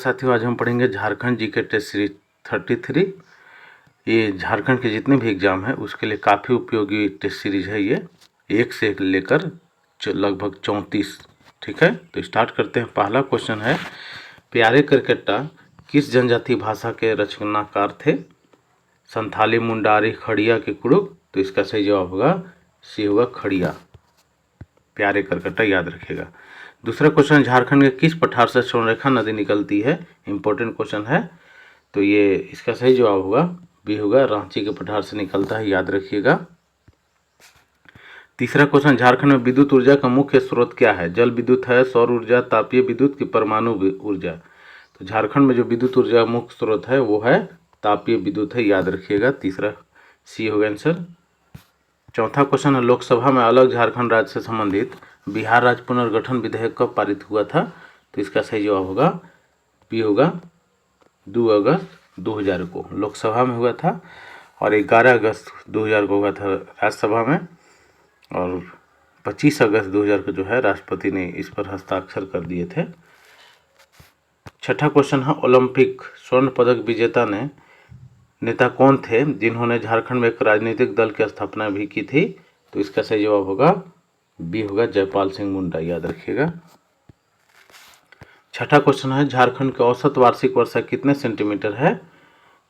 साथियों, आज हम पढ़ेंगे झारखंड जीके टेस्ट सीरीज 33। ये झारखंड के जितने भी एग्ज़ाम हैं उसके लिए काफ़ी उपयोगी टेस्ट सीरीज है। ये एक से लेकर लगभग 34। ठीक है, तो स्टार्ट करते हैं। पहला क्वेश्चन है, प्यारे करकट्टा किस जनजाति भाषा के रचनाकार थे? संथाली, मुंडारी, खड़िया के कुड़ुक। तो इसका सही जवाब होगा सी, होगा खड़िया। प्यारे करकट्टा याद रखिएगा। दूसरा क्वेश्चन, झारखंड के किस पठार से स्वर्णरेखा नदी निकलती है? इंपॉर्टेंट क्वेश्चन है, तो ये इसका सही जवाब होगा बी, होगा रांची के पठार से निकलता है, याद रखिएगा। तीसरा क्वेश्चन, झारखंड में विद्युत ऊर्जा का मुख्य स्रोत क्या है? जल विद्युत है, सौर ऊर्जा, तापीय विद्युत की परमाणु ऊर्जा? तो झारखंड में जो विद्युत ऊर्जा मुख्य स्रोत है वो है तापीय विद्युत है, याद रखिएगा। तीसरा सी होगा आंसर। चौथा क्वेश्चन है, लोकसभा में अलग झारखंड राज्य से संबंधित बिहार राज्य पुनर्गठन विधेयक कब पारित हुआ था? तो इसका सही जवाब होगा बी, होगा 2 अगस्त 2000 को लोकसभा में हुआ था और 11 अगस्त 2000 को हुआ था राज्यसभा में, और 25 अगस्त 2000 को जो है राष्ट्रपति ने इस पर हस्ताक्षर कर दिए थे। छठा क्वेश्चन है, ओलंपिक स्वर्ण पदक विजेता नेता कौन थे जिन्होंने झारखंड में एक राजनीतिक दल की स्थापना भी की थी? तो इसका सही जवाब होगा बी, होगा जयपाल सिंह मुंडा, याद रखिएगा। छठा क्वेश्चन है, झारखंड की औसत वार्षिक वर्षा कितने सेंटीमीटर है?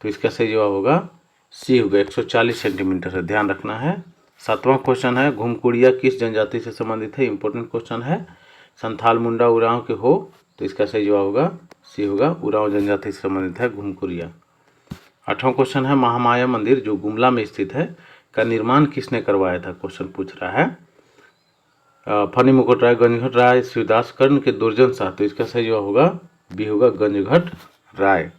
तो इसका सही जवाब होगा सी, होगा 140 सेंटीमीटर है, ध्यान रखना है। सातवां क्वेश्चन है, घुमकुड़िया किस जनजाति से संबंधित है? इंपॉर्टेंट क्वेश्चन है। संथाल, मुंडा, उरांव के हो? तो इसका सही जवाब होगा सी, होगा उरांव जनजाति से संबंधित है घुमकुड़िया। आठवां क्वेश्चन है, महामाया मंदिर जो गुमला में स्थित है का निर्माण किसने करवाया था? क्वेश्चन पूछ रहा है। फनी मुकुट राय, गंजघट राय, शिवदास कर्ण के दुर्जन शाह? तो इसका सही जवाब होगा बी, होगा गंजघट राय।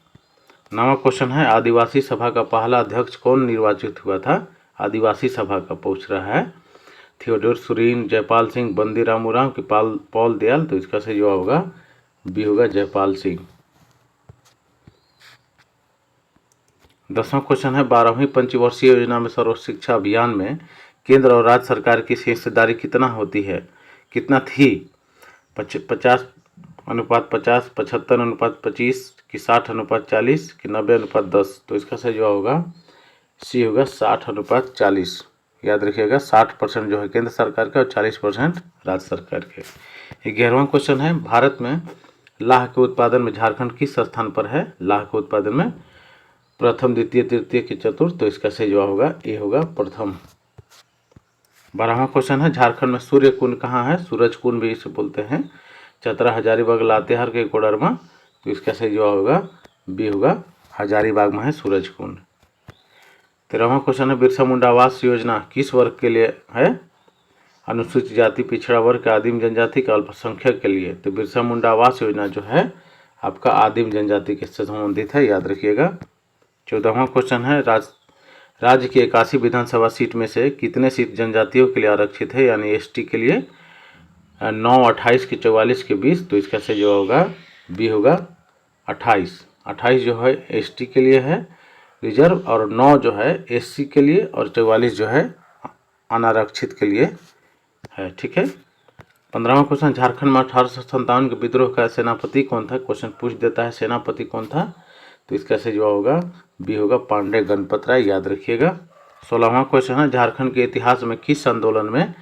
नवा क्वेश्चन है, आदिवासी सभा का पहला अध्यक्ष कौन निर्वाचित हुआ था? आदिवासी सभा का पूछ रहा है। थियोडोर सुरीन, जयपाल सिंह, बंदीराम उरांव की पॉल दयाल? तो इसका सही जवाब होगा बी, होगा जयपाल सिंह। 10वां क्वेश्चन है, 12वीं पंचवर्षीय योजना में सर्व शिक्षा अभियान में केंद्र और राज्य सरकार की हिस्सेदारी कितना होती है? कितना थी? 50:50, 75:25 कि 60:40 कि 90:10? तो इसका सही जवाब होगा सी, होगा 60:40, याद रखिएगा। 60% जो है केंद्र सरकार के और 40% राज्य सरकार के। 11वां क्वेश्चन है, भारत में लाह के उत्पादन में झारखंड किस स्थान पर है? लाह के उत्पादन में प्रथम, द्वितीय, तृतीय कि चतुर्थ? तो इसका सही जवाब होगा ए, होगा प्रथम। 12वां क्वेश्चन है, झारखंड में सूर्य कुंड कहाँ है? सूरज कुंड भी इसे बोलते हैं। चतरा, हजारीबाग, लातेहार के कोडरमा? तो इसका सही जवाब होगा बी, होगा हजारीबाग में है सूरज कुंड। 13वां क्वेश्चन है, बिरसा मुंडा आवास योजना किस वर्ग के लिए है? अनुसूचित जाति, पिछड़ा वर्ग, आदिम जनजाति के अल्पसंख्यक के लिए? तो बिरसा मुंडा आवास योजना जो है आपका आदिम जनजाति के से संबंधित है, याद रखिएगा। 14वां क्वेश्चन है, राज्य की 81 विधानसभा सीट में से कितने सीट जनजातियों के लिए आरक्षित है, यानी एसटी के लिए? 9, 28 कि 44 के 20? तो इसका सही जवाब होगा बी, होगा 28 जो है एसटी के लिए है रिजर्व, और 9 जो है एससी के लिए, और 44 जो है अनारक्षित के लिए है। ठीक है। 15वां क्वेश्चन, झारखंड में 1857 के विद्रोह का सेनापति कौन था? क्वेश्चन पूछ देता है सेनापति कौन था, तो इसका सही जवाब होगा बी, होगा पांडे गणपत राय, याद रखिएगा। 16वां क्वेश्चन है, झारखंड के इतिहास में किस आंदोलन में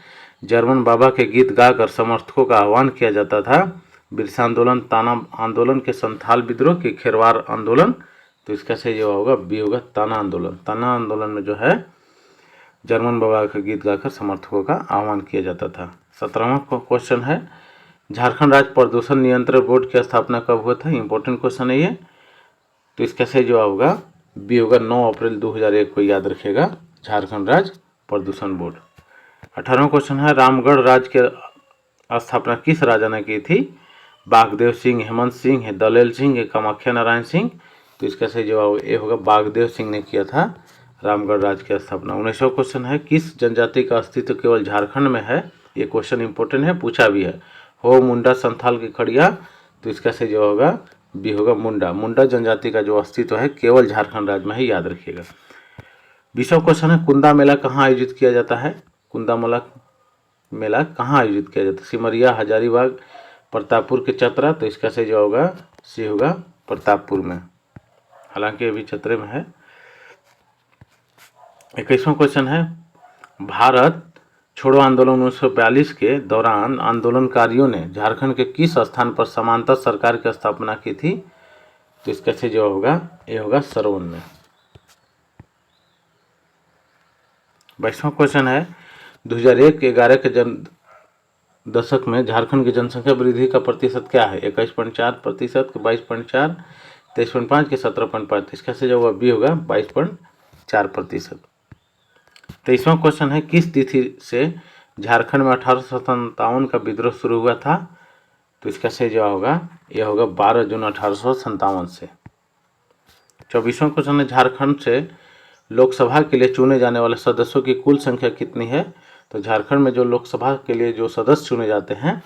जर्मन बाबा के गीत गाकर समर्थकों का आह्वान किया जाता था? बिरसा आंदोलन, ताना आंदोलन के संथाल विद्रोह के खेरवार आंदोलन? तो इसका सही जवाब होगा बी, होगा ताना आंदोलन। ताना आंदोलन में जो है जर्मन बाबा का गीत गाकर समर्थकों का आह्वान किया जाता था। 17वां क्वेश्चन है, झारखंड राज्य प्रदूषण नियंत्रण बोर्ड की स्थापना कब हुआ था? इंपॉर्टेंट क्वेश्चन है ये, तो इसका सही जवाब होगा बी, होगा 9 अप्रैल 2001 को, याद रखिएगा, झारखंड राज्य प्रदूषण बोर्ड। 18वां क्वेश्चन है, रामगढ़ राज्य की स्थापना किस राजा ने की थी? बागदेव सिंह, हेमंत सिंह, दलेल सिंह, कामाख्या नारायण सिंह? तो इसका सही जवाब ए, होगा बागदेव सिंह ने किया था रामगढ़ राज्य की स्थापना। 19वां क्वेश्चन है, किस जनजाति का अस्तित्व केवल झारखंड में है? ये क्वेश्चन इंपॉर्टेंट है, पूछा भी है। हो, मुंडा, संथाल की खड़िया? तो इसका सही जवाब होगा बी, होगा मुंडा। मुंडा जनजाति का जो अस्तित्व है केवल झारखंड राज्य में ही, याद रखिएगा। 20वां क्वेश्चन है, कुंदा मेला कहाँ आयोजित किया जाता है? कुंदा मेला कहाँ आयोजित किया जाता है? सिमरिया, हजारीबाग, प्रतापपुर के चतरा? तो इसका सही जवाब होगा सी, होगा प्रतापपुर में, हालांकि अभी चतरे में है। 21वां क्वेश्चन है, भारत छोड़ो आंदोलन 1942 के दौरान आंदोलनकारियों ने झारखंड के किस स्थान पर समांतर सरकार की स्थापना की थी? तो इसका सही जवाब होगा, ये होगा सरवन में। 22वां क्वेश्चन है, 2001-11 के दशक में झारखंड की जनसंख्या वृद्धि का प्रतिशत क्या है? 21.4%, 22.4, 23.5 के 17.5। इसका सही जवाब बी होगा, 22.4%। 23वां क्वेश्चन है, किस तिथि से झारखंड में 1857 का विद्रोह शुरू हुआ था? तो इसका सही जवाब होगा, यह होगा 12 जून 1857 से। 24वां क्वेश्चन है, झारखंड से लोकसभा के लिए चुने जाने वाले सदस्यों की कुल संख्या कितनी है? तो झारखंड में जो लोकसभा के लिए जो सदस्य चुने जाते हैं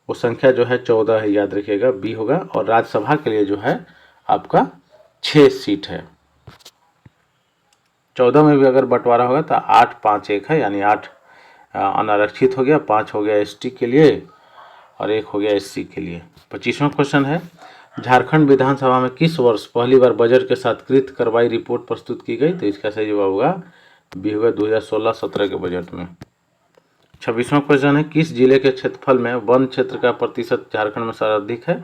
वो संख्या जो है 14 है, याद रखिएगा, बी होगा। और राज्यसभा के लिए जो है आपका 6 सीट है। 14 में भी अगर बंटवारा होगा तो 8-5-1 है, यानी 8 अनारक्षित हो गया, 5 हो गया एसटी के लिए और 1 हो गया एससी के लिए। 25वां क्वेश्चन है, झारखंड विधानसभा में किस वर्ष पहली बार बजट के साथ कृत कार्रवाई रिपोर्ट प्रस्तुत की गई? तो इसका सही जवाब होगा, बी होगा 2016-17 के बजट में। 26वां क्वेश्चन है, किस जिले के क्षेत्रफल में वन क्षेत्र का प्रतिशत झारखंड में सर्वाधिक है?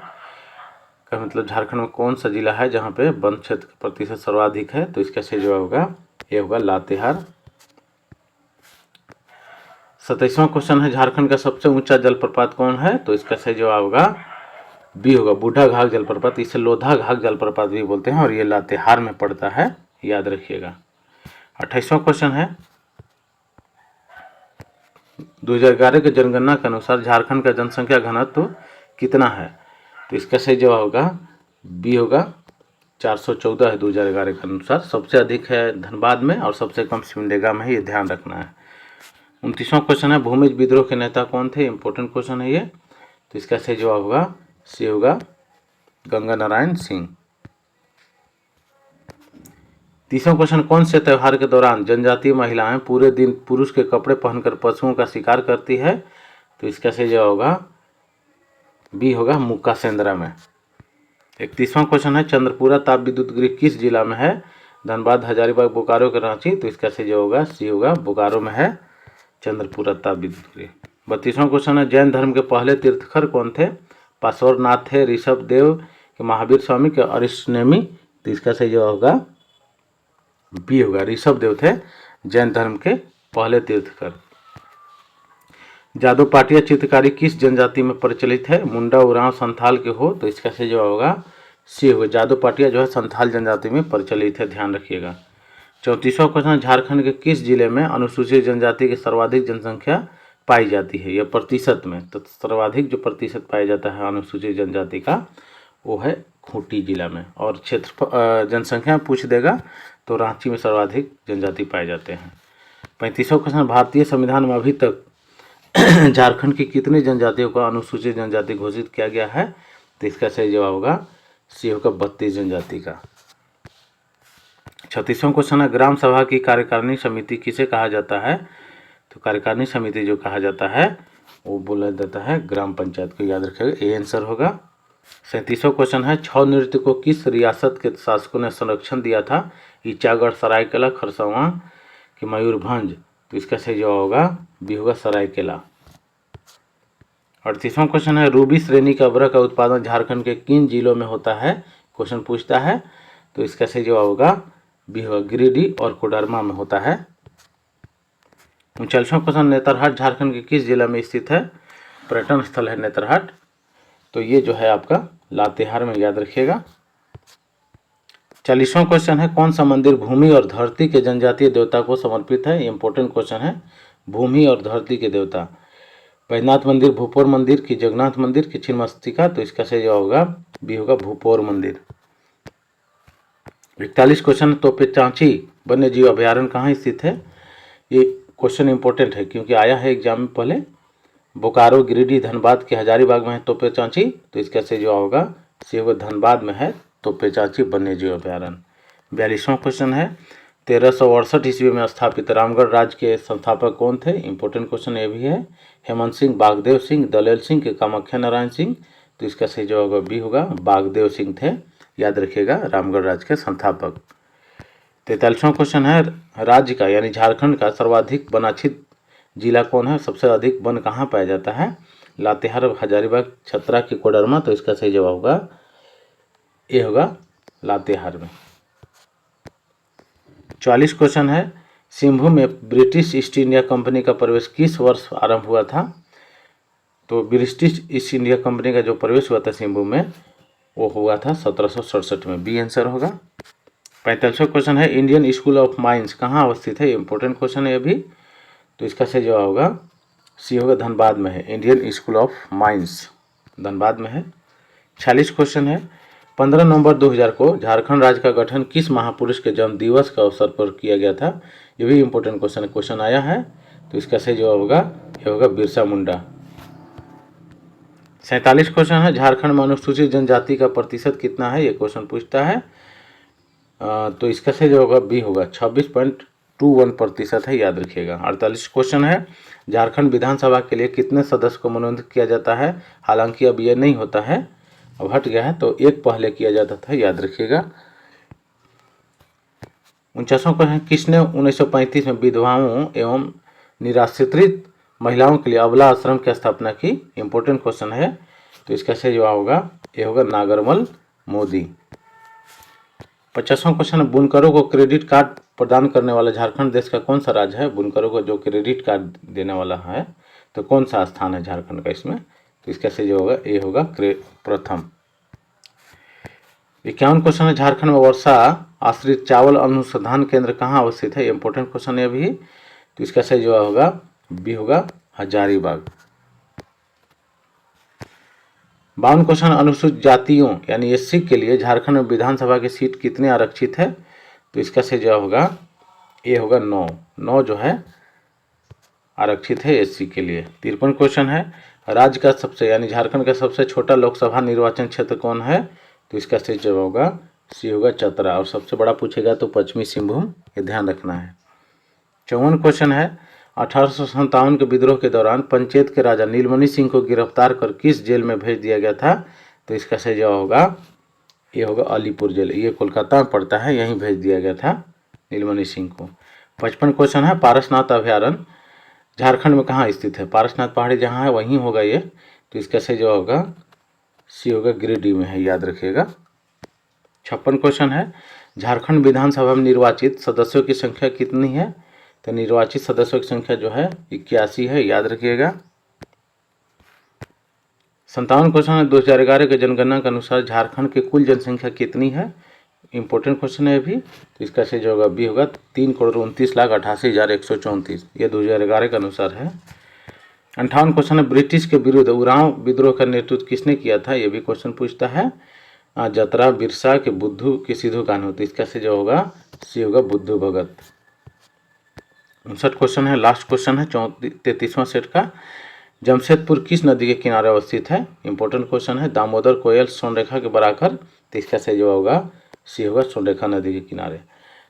का मतलब झारखंड में कौन सा जिला है जहाँ पे वन क्षेत्र का प्रतिशत सर्वाधिक है? तो इसका सही जवाब होगा, ये होगा लातेहार। 27वां क्वेश्चन है, झारखंड का सबसे ऊंचा जलप्रपात कौन है? तो इसका सही जवाब होगा, बी होगा, बूढ़ा घाघ जलप्रपात। इसे लोधा घाघ जलप्रपात भी बोलते हैं और ये लातेहार में पड़ता है, याद रखिएगा। 28वां क्वेश्चन है, 2011 के जनगणना के अनुसार झारखंड का जनसंख्या घनत्व कितना है? तो इसका सही जवाब होगा, बी होगा, 414 है 2011 के अनुसार। सबसे अधिक है धनबाद में और सबसे कम सिमडेगा में है, ये ध्यान रखना है। 29वां क्वेश्चन है, भूमिज विद्रोह के नेता कौन थे? इंपॉर्टेंट क्वेश्चन है ये। तो इसका सही जवाब होगा, सी होगा, गंगा नारायण सिंह। 30वां क्वेश्चन, कौन से त्यौहार के दौरान जनजातीय महिलाएं पूरे दिन पुरुष के कपड़े पहनकर पशुओं का शिकार करती है? तो इसका सही जवाब होगा, बी होगा, मुक्का सेंद्रा में। 31वां क्वेश्चन है, चंद्रपुरा ताप विद्युत गृह किस जिला में है? धनबाद, हजारीबाग, बोकारो के रांची। तो इसका सही जवाब होगा, सी होगा, बोकारो में है चंद्रपुरा ताप विद्युत गृह। 32वां क्वेश्चन है, जैन धर्म के पहले तीर्थंकर कौन थे? पार्श्वनाथ थे, ऋषभ देव के, महावीर स्वामी के, अरिष्टनेमी। तो इसका सही जवाब होगा, बी होगा, ऋषभ देव थे जैन धर्म के पहले तीर्थंकर। जादू पाटिया चित्रकारी किस जनजाति में प्रचलित है? मुंडा, उरांव, संथाल के हो? तो इसका सही जवाब होगा, सी होगा, जादू पाटिया जो है संथाल जनजाति में प्रचलित है, ध्यान रखिएगा। 34वां क्वेश्चन, झारखंड के किस जिले में अनुसूचित जनजाति की सर्वाधिक जनसंख्या पाई जाती है? यह प्रतिशत में, तो सर्वाधिक जो प्रतिशत पाया जाता है अनुसूचित जनजाति का वो है खूंटी जिला में। और क्षेत्र जनसंख्या पूछ देगा तो रांची में सर्वाधिक जनजाति पाए जाते हैं। 35वां क्वेश्चन, भारतीय संविधान में अभी तक झारखंड की कितनी जनजातियों को अनुसूचित जनजाति घोषित किया गया है? तो इसका सही जवाब होगा, सी होगा, 32 जनजाति का। 36वां क्वेश्चन है, ग्राम सभा की कार्यकारिणी समिति किसे कहा जाता है? तो कार्यकारिणी समिति जो कहा जाता है वो बोला जाता है ग्राम पंचायत को, याद रखिएगा, ए आंसर होगा। 37वां क्वेश्चन है, छौ नृत्य को किस रियासत के शासकों ने संरक्षण दिया था? ईचागढ़, सरायकेला, खरसावां कि मयूरभंज। तो इसका सही जवाब होगा, बी होगा, सरायकेला। 38वां क्वेश्चन है, रूबी श्रेणी के अभ्र का उत्पादन झारखंड के किन जिलों में होता है? क्वेश्चन पूछता है, तो इसका सही जवाब होगा, बी होगा, गिरिडीह और कोडरमा में होता है। 39वां क्वेश्चन, नेतरहाट झारखंड के किस जिला में स्थित है? पर्यटन स्थल है नेतरहाट, तो ये जो है आपका लातेहार में, याद रखिएगा। 40वां क्वेश्चन है, कौन सा मंदिर भूमि और धरती के जनजातीय देवता को समर्पित है? इंपॉर्टेंट क्वेश्चन है, भूमि और धरती के देवता। बैजनाथ मंदिर, भूपोर मंदिर की जगन्नाथ मंदिर की छिन्नमस्तिका? तो इसका सही जवाब होगा, बी होगा, भूपोर मंदिर। 41 क्वेश्चन, तोपे चांची वन्य जीव अभ्यारण्य कहाँ स्थित है? ये क्वेश्चन इंपॉर्टेंट है क्योंकि आया है एग्जाम में पहले। बोकारो, गिरिडीह, धनबाद के हजारीबाग में है तोपे चांची। तो इसका सही जवाब होगा, सी होगा, धनबाद में है तोपे चांची वन्य जीव अभ्यारण्य। 42वां क्वेश्चन है, 1368 ईस्वी में स्थापित रामगढ़ राज्य के संस्थापक कौन थे? इंपॉर्टेंट क्वेश्चन ये भी है, हेमंत सिंह, बागदेव सिंह, दलेल सिंह के, कामाख्या नारायण सिंह। तो इसका सही जवाब बी होगा, बागदेव सिंह थे याद रखिएगा रामगढ़ राज्य के संस्थापक। 43वां क्वेश्चन है राज्य का यानी झारखंड का सर्वाधिक वनाच्छित जिला कौन है? सबसे अधिक वन कहाँ पाया जाता है? लातेहार, हजारीबाग, चतरा की कोडरमा। तो इसका सही जवाब होगा ये होगा लातेहार में। 44 क्वेश्चन है सिंहभूम में ब्रिटिश ईस्ट इंडिया कंपनी का प्रवेश किस वर्ष आरंभ हुआ था? तो ब्रिटिश ईस्ट इंडिया कंपनी का जो प्रवेश हुआ था सिंहभूम में वो हुआ था 1767 में। बी आंसर होगा। 45वां क्वेश्चन है इंडियन स्कूल ऑफ माइंस कहाँ अवस्थित है? इंपॉर्टेंट क्वेश्चन है अभी। तो इसका सही जवाब होगा सी होगा धनबाद में है। Indian school of mines Dhanbad में है। 46 क्वेश्चन है 15 नवंबर 2000 को झारखंड राज्य का गठन किस महापुरुष के जन्म दिवस के अवसर पर किया गया था? ये भी इंपॉर्टेंट क्वेश्चन आया है। तो इसका सही जवाब होगा ये होगा बिरसा मुंडा। 47 क्वेश्चन है झारखंड में अनुसूचित जनजाति का प्रतिशत कितना है? ये क्वेश्चन पूछता है। तो इसका सही जवाब होगा बी होगा 26.21% है, याद रखिएगा। 48 क्वेश्चन है झारखंड विधानसभा के लिए कितने सदस्य को मनोनीत किया जाता है? हालांकि अब ये नहीं होता है, अब हट गया है, तो एक पहले किया जाता था, याद रखिएगा। 49वां क्वेश्चन किसने 1935 में विधवाओं एवं निराश्रित महिलाओं के लिए अबला आश्रम की स्थापना की? इंपॉर्टेंट क्वेश्चन है। तो इसका सही जवाब होगा ये होगा नागरमल मोदी। 50वां क्वेश्चन बुनकरों को क्रेडिट कार्ड प्रदान करने वाला झारखंड देश का कौन सा राज्य है? बुनकरों को जो क्रेडिट कार्ड देने वाला है तो कौन सा स्थान है झारखंड का इसमें? तो इसका सही जो होगा ये होगा प्रथम। 51 क्वेश्चन है झारखंड में वर्षा आश्रित चावल अनुसंधान केंद्र कहाँ अवस्थित है? इंपॉर्टेंट क्वेश्चन है अभी। तो इसका सही जवाब होगा बी होगा हजारीबाग। 52 क्वेश्चन अनुसूचित जातियों यानी एससी के लिए झारखंड में विधानसभा की सीट कितने आरक्षित है? तो इसका सही जवाब होगा ये होगा 9 जो है आरक्षित है एससी के लिए। 53 क्वेश्चन है राज्य का सबसे यानी झारखंड का सबसे छोटा लोकसभा निर्वाचन क्षेत्र कौन है? तो इसका सही जवाब होगा सी होगा चतरा, और सबसे बड़ा पूछेगा तो पश्चिमी सिंहभूम, ये ध्यान रखना है। 54 क्वेश्चन है 1857 के विद्रोह के दौरान पंचायत के राजा नीलमणि सिंह को गिरफ्तार कर किस जेल में भेज दिया गया था? तो इसका सही जवाब होगा ये होगा अलीपुर जेल, ये कोलकाता में पड़ता है, यहीं भेज दिया गया था नीलमणि सिंह को। 55 क्वेश्चन है पारसनाथ अभ्यारण्य झारखंड में कहाँ स्थित है? पारसनाथ पहाड़ी जहाँ है वहीं होगा ये। तो इसका सही जवाब होगा सी होगा गिरिडीह में है, याद रखिएगा। 56 क्वेश्चन है झारखंड विधानसभा में निर्वाचित सदस्यों की संख्या कितनी है? तो निर्वाचित सदस्यों की संख्या जो है 81 है, याद रखिएगा। 57 क्वेश्चन है 2011 के जनगणना के अनुसार झारखंड की कुल जनसंख्या कितनी है? इंपॉर्टेंट क्वेश्चन है अभी। तो इसका सही जो होगा बी होगा 3,29,88,134, ये 2011 के अनुसार है। 58 क्वेश्चन है ब्रिटिश के विरुद्ध उरांव विद्रोह का नेतृत्व किसने किया था? ये भी क्वेश्चन पूछता है। जतरा, बिरसा के बुद्धू के सिद्धू कान्हू। तो इसका सही जो होगा सी होगा बुद्धू भगत। 59 क्वेश्चन है लास्ट क्वेश्चन है 33वां सेट का जमशेदपुर किस नदी के किनारे अवस्थित है? इंपॉर्टेंट क्वेश्चन है दामोदर, कोयल, सोनरेखा के बराकर। तो इसका सही जवाब होगा सी होगा सोनरेखा नदी के किनारे।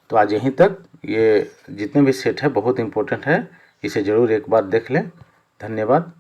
तो आज यहीं तक, ये जितने भी सेट है बहुत इंपॉर्टेंट है, इसे ज़रूर एक बार देख लें। धन्यवाद।